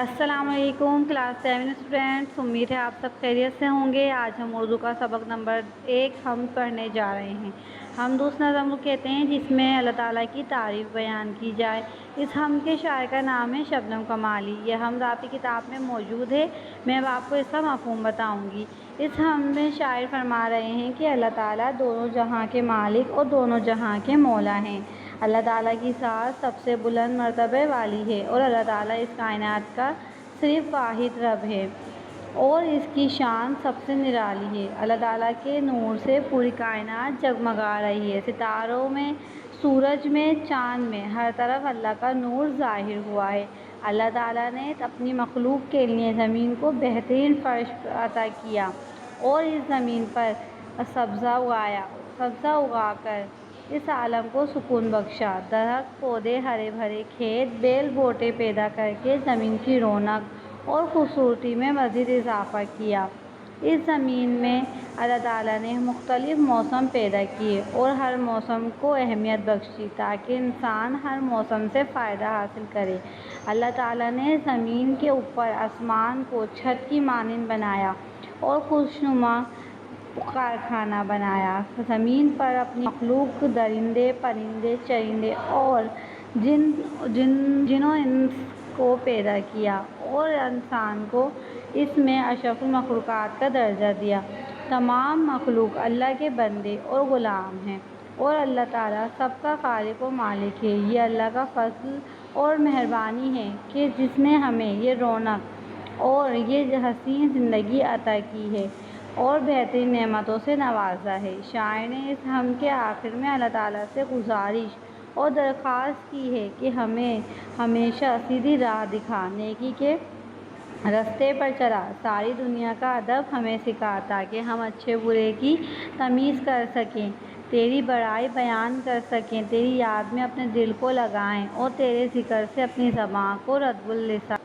السلام علیکم class 7 students, امید ہے آپ سب خیریت سے ہوں گے۔ آج ہم اردو کا سبق نمبر 1 ہم پڑھنے جا رہے ہیں۔ حمد اس نظم کو کہتے ہیں جس میں اللہ تعالیٰ کی تعریف بیان کی جائے۔ اس حمد کے شاعر کا نام ہے شبنم کمالی۔ یہ حمد آپ کی کتاب میں موجود ہے، میں اب آپ کو اس کا مفہوم بتاؤں گی۔ اس حمد میں شاعر فرما رہے ہیں کہ اللہ تعالیٰ دونوں جہاں کے مالک اور دونوں جہاں کے مولا ہیں۔ اللہ تعالیٰ کی ذات سب سے بلند مرتبے والی ہے اور اللہ تعالیٰ اس کائنات کا صرف واحد رب ہے اور اس کی شان سب سے نرالی ہے۔ اللہ تعالیٰ کے نور سے پوری کائنات جگمگا رہی ہے۔ ستاروں میں، سورج میں، چاند میں، ہر طرف اللہ کا نور ظاہر ہوا ہے۔ اللہ تعالیٰ نے اپنی مخلوق کے لیے زمین کو بہترین فرش عطا کیا اور اس زمین پر سبزہ اگا کر اس عالم کو سکون بخشا۔ درخت، پودے، ہرے بھرے کھیت، بیل بوٹے پیدا کر کے زمین کی رونق اور خوبصورتی میں مزید اضافہ کیا۔ اس زمین میں اللہ تعالیٰ نے مختلف موسم پیدا کیے اور ہر موسم کو اہمیت بخشی تاکہ انسان ہر موسم سے فائدہ حاصل کرے۔ اللہ تعالیٰ نے زمین کے اوپر آسمان کو چھت کی مانند بنایا اور خوشنما کارخانہ بنایا۔ زمین پر اپنی مخلوق درندے، پرندے، چرندے اور جن و انس کو پیدا کیا اور انسان کو اس میں اشرف المخلوقات کا درجہ دیا۔ تمام مخلوق اللہ کے بندے اور غلام ہیں اور اللہ تعالیٰ سب کا خالق و مالک ہے۔ یہ اللہ کا فضل اور مہربانی ہے کہ جس نے ہمیں یہ رونق اور یہ حسین زندگی عطا کی ہے اور بہترین نعمتوں سے نوازا ہے۔ شاعر نے اس حمد کے آخر میں اللہ تعالیٰ سے گزارش اور درخواست کی ہے کہ ہمیں ہمیشہ سیدھی راہ دکھا، نیکی کے راستے پر چلا، ساری دنیا کا ادب ہمیں سکھا تاکہ ہم اچھے برے کی تمیز کر سکیں، تیری بڑائی بیان کر سکیں، تیری یاد میں اپنے دل کو لگائیں اور تیرے ذکر سے اپنی زبان کو رطب اللسان